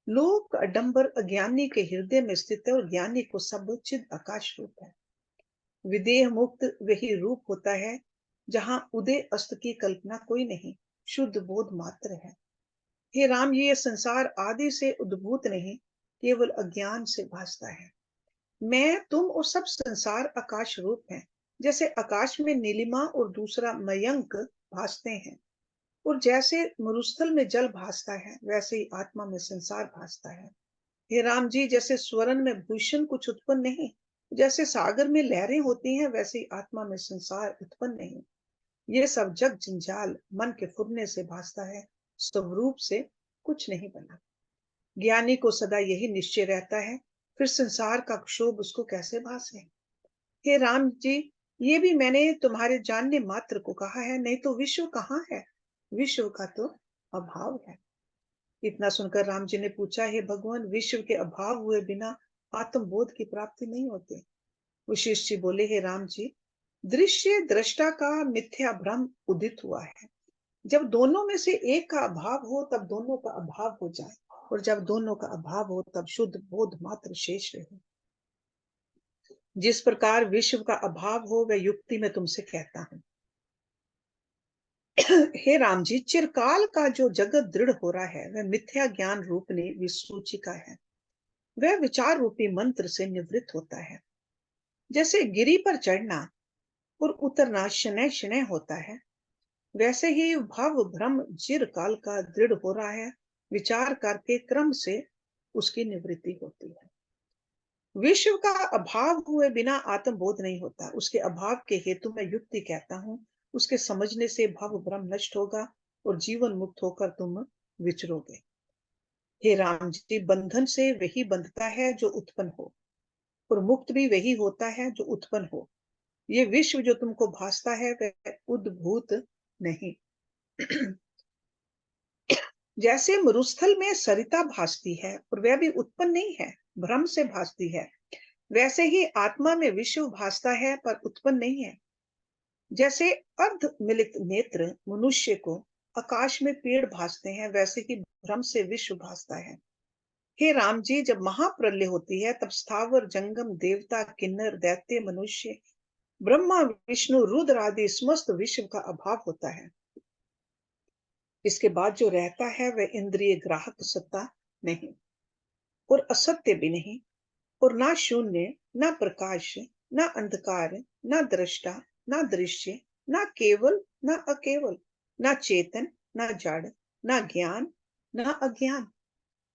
लोक अडंबर अज्ञानी के हृदय में स्थित है और ज्ञानी को सब चिद आकाश रूप है। विदेह मुक्त वही रूप होता है जहां उदय अस्त की कल्पना कोई नहीं, शुद्ध बोध मात्र है। हे राम, ये संसार आदि से उद्भूत नहीं, केवल अज्ञान से भासता है। मैं तुम और सब संसार आकाश रूप है। जैसे आकाश में नीलिमा और दूसरा मयंक भासते हैं और जैसे मरुस्थल में जल भासता है, वैसे ही आत्मा में संसार भासता है। हे राम जी, जैसे स्वर्ण में भूषण कुछ उत्पन्न नहीं, जैसे सागर में लहरें होती हैं, वैसे ही आत्मा में संसार उत्पन्न नहीं। ये सब जग जंजाल मन के फुरने से भासता है, स्वरूप से कुछ नहीं बना। ज्ञानी को सदा यही निश्चय रहता है, फिर संसार का क्षोभ उसको कैसे भासे? हे राम जी, ये भी मैंने तुम्हारे जानने मात्र को कहा है, नहीं तो विश्व कहाँ है? विश्व का तो अभाव है। इतना सुनकर राम जी ने पूछा, हे भगवान, विश्व के अभाव हुए बिना आत्मबोध की प्राप्ति नहीं होती। वशिष्ठ जी बोले, हे राम जी, दृश्य दृष्टा का मिथ्या भ्रम उदित हुआ है। जब दोनों में से एक का अभाव हो तब दोनों का अभाव हो जाए, और जब दोनों का अभाव हो तब शुद्ध बोध मात्र शेष रहे। जिस प्रकार विश्व का अभाव हो वह युक्ति मैं तुमसे कहता हूं। हे राम जी, चिरकाल का जो जगत दृढ़ हो रहा है वह मिथ्या ज्ञान रूपनी विसूचिका है। वह विचार रूपी मंत्र से निवृत्त होता है। जैसे गिरी पर चढ़ना और उतरना शनय शनय होता है, वैसे ही भव भ्रम चिरकाल का दृढ़ हो रहा है, विचार करके क्रम से उसकी निवृत्ति होती है। विश्व का अभाव हुए बिना आत्मबोध नहीं होता। उसके अभाव के हेतु मैं युक्ति कहता हूं। उसके समझने से भव भ्रम नष्ट होगा और जीवन मुक्त होकर तुम विचरोगे। हे राम जी, बंधन से वही बंधता है जो उत्पन्न हो, और मुक्त भी वही होता है जो उत्पन्न हो। ये विश्व जो तुमको भासता है वह उद्भूत नहीं। जैसे मरुस्थल में सरिता भासती है और वह भी उत्पन्न नहीं है, भ्रम से भासती है, वैसे ही आत्मा में विश्व भासता है पर उत्पन्न नहीं है। जैसे अर्ध मिलित नेत्र मनुष्य को आकाश में पेड़ भासते हैं, वैसे ही भ्रम से विश्व भासता है। हे राम जी, जब महाप्रलय होती है तब स्थावर जंगम देवता किन्नर दैत्य मनुष्य ब्रह्मा विष्णु रुद्र आदि समस्त विश्व का अभाव होता है। इसके बाद जो रहता है वह इंद्रिय ग्राहक सत्ता नहीं और असत्य भी नहीं, और ना शून्य, ना प्रकाश, ना अंधकार, ना दृष्टा, ना दृश्य, ना केवल, ना अकेवल, ना चेतन, ना जड़, ना ज्ञान, ना अज्ञान,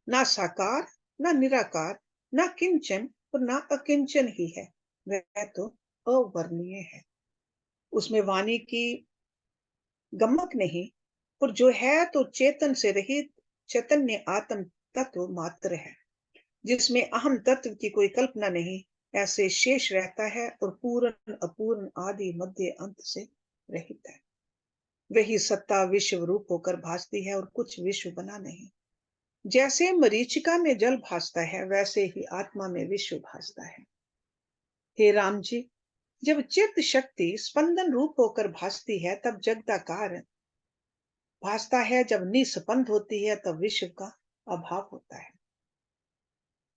ना साकार, ना निराकार, ना किंचन और ना अकिंचन ही है। वह तो अवर्णीय है। उसमें वाणी की गमक नहीं, और जो है तो चेतन से रहित चैतन्य आत्म तत्व मात्र है, जिसमें अहम तत्व की कोई कल्पना नहीं। ऐसे शेष रहता है और पूर्ण अपूर्ण आदि मध्य अंत से रहित है। वही सत्ता विश्व रूप होकर भासती है और कुछ विश्व बना नहीं। जैसे मरीचिका में जल भासता है वैसे ही आत्मा में विश्व भासता है। हे राम जी, जब चित्त शक्ति स्पंदन रूप होकर भासती है तब जगदाकार भासता है, जब निस्पंद होती है तब विश्व का अभाव होता है।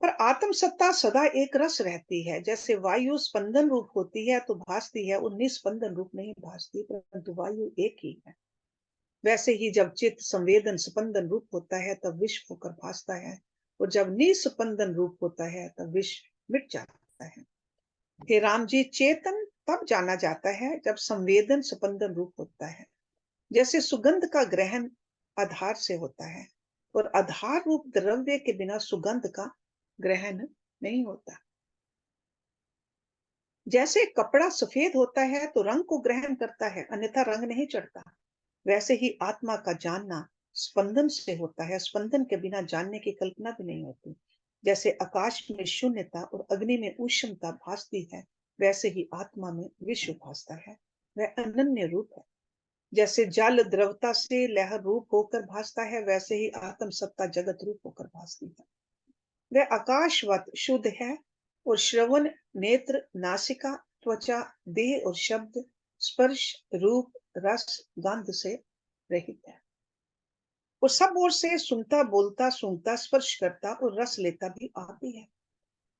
पर आत्म सत्ता सदा एक रस रहती है। जैसे वायु स्पंदन रूप होती है तो भासती है, और निस्पंदन रूप नहीं भासती, परंतु वायु एक ही है। वैसे ही जब चित्त संवेदन स्पंदन रूप होता है तब विश्व होकर भासता है, और जब निस्पंदन रूप होता है तब विश्व मिट जाता है। हे राम जी, चेतन तब जाना जाता है जब संवेदन स्पंदन रूप होता है। जैसे सुगंध का ग्रहण आधार से होता है, और आधार रूप द्रव्य के बिना सुगंध का ग्रहण नहीं होता। जैसे कपड़ा सफेद होता है तो रंग को ग्रहण करता है, अन्यथा रंग नहीं चढ़ता। वैसे ही आत्मा का जानना स्पंदन से होता है। स्पंदन के बिना जानने की कल्पना भी नहीं होती। जैसे आकाश में शून्यता और अग्नि में उष्णता भासती है, वैसे ही आत्मा में विश्व भासता है। वह अनन्य रूप है। जैसे जल द्रवता से लहर रूप होकर भासता है, वैसे ही आत्म सत्ता जगत रूप होकर भासती है। वह आकाशवत शुद्ध है, और श्रवण नेत्र नासिका त्वचा देह और शब्द स्पर्श रूप रस गंध से रहित है। वो सब ओर से सुनता बोलता सूंघता स्पर्श करता और रस लेता भी आती है।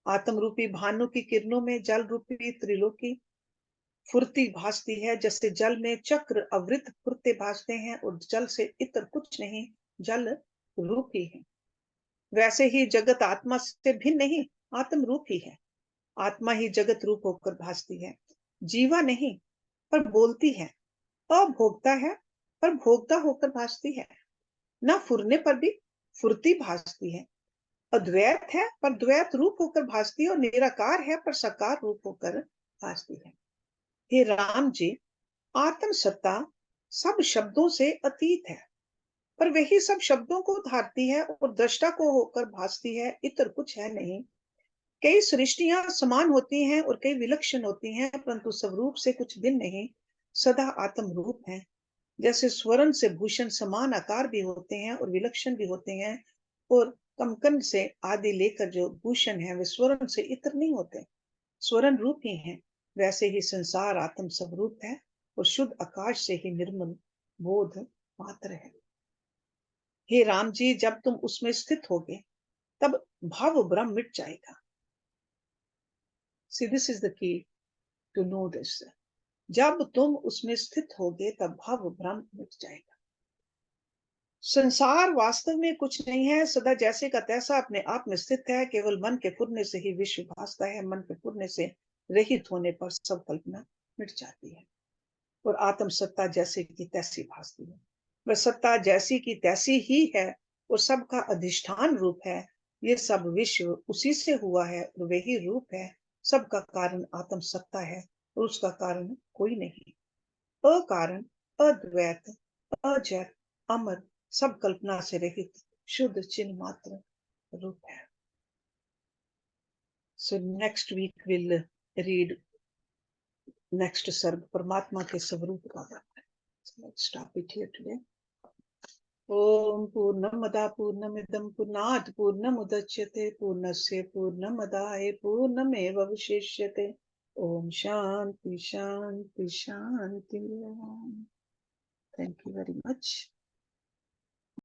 आत्म रूपी भानु की किरणों में जल रूपी त्रिलोकी फुर्ती भासती है। जैसे जल में चक्र अवृत फुर्ते भासते हैं और जल से इतर कुछ नहीं, जल रूप ही है। वैसे ही जगत आत्मा से भिन्न नहीं, आत्म रूप ही है। आत्मा ही जगत रूप होकर भासती है। जीवा नहीं, पर बोलती है। अभोक्ता है, पर भोक्ता होकर भासती है। न फुरने पर भी फुर्ती भासती है। अद्वैत है पर द्वैत रूप होकर भासती है, और निराकार है पर साकार रूप होकर भासती है। हे राम जी, आत्म सत्ता सब शब्दों से अतीत है, पर वही सब शब्दों को धारती है और दृष्टा को होकर भासती है, इतर कुछ है नहीं। कई सृष्टियां समान होती हैं और कई विलक्षण होती हैं, परंतु स्वरूप से कुछ भिन्न नहीं, सदा आत्म रूप है। जैसे स्वर्ण से भूषण समान आकार भी होते हैं और विलक्षण भी होते हैं, और कंकन से आदि लेकर जो भूषण है वे स्वर्ण से इतर नहीं होते, स्वर्ण रूप ही हैं। वैसे ही संसार आत्म स्वरूप है और शुद्ध आकाश से ही निर्मल बोध मात्र है। हे राम जी, जब तुम उसमें स्थित होगे तब भाव भ्रम मिट जाएगा। See this is the key to know this. जब तुम उसमें स्थित होगे तब भाव भ्रम मिट जाएगा। संसार वास्तव में कुछ नहीं है, सदा जैसे का तैसा अपने आप में स्थित है। केवल मन के फुरने से ही विश्व भासता है। मन के फुरने से रहित होने पर सब कल्पना मिट जाती है और आत्म सत्ता जैसे की तैसी भासती है। वह सत्ता जैसी की तैसी ही है और सबका अधिष्ठान रूप है। ये सब विश्व उसी से हुआ है और वही रूप है। सबका कारण आत्म सत्ता है और उसका कारण कोई नहीं। अकारण, अद्वैत, अजर, अमर, सब कल्पना से रहित शुद्ध चिन्ह मात्र रूप है। So next week we'll read next सर्ग परमात्मा के स्वरूप का वर्णन। So let's stop it here today. ओम पूर्णमदा पूर्णमिदं पूर्णात् पूर्णमुदच्यते पूर्णस्य पूर्णमदाय पूर्णमेवावशिष्यते। ओम शांति शांति शांति। Thank you very much.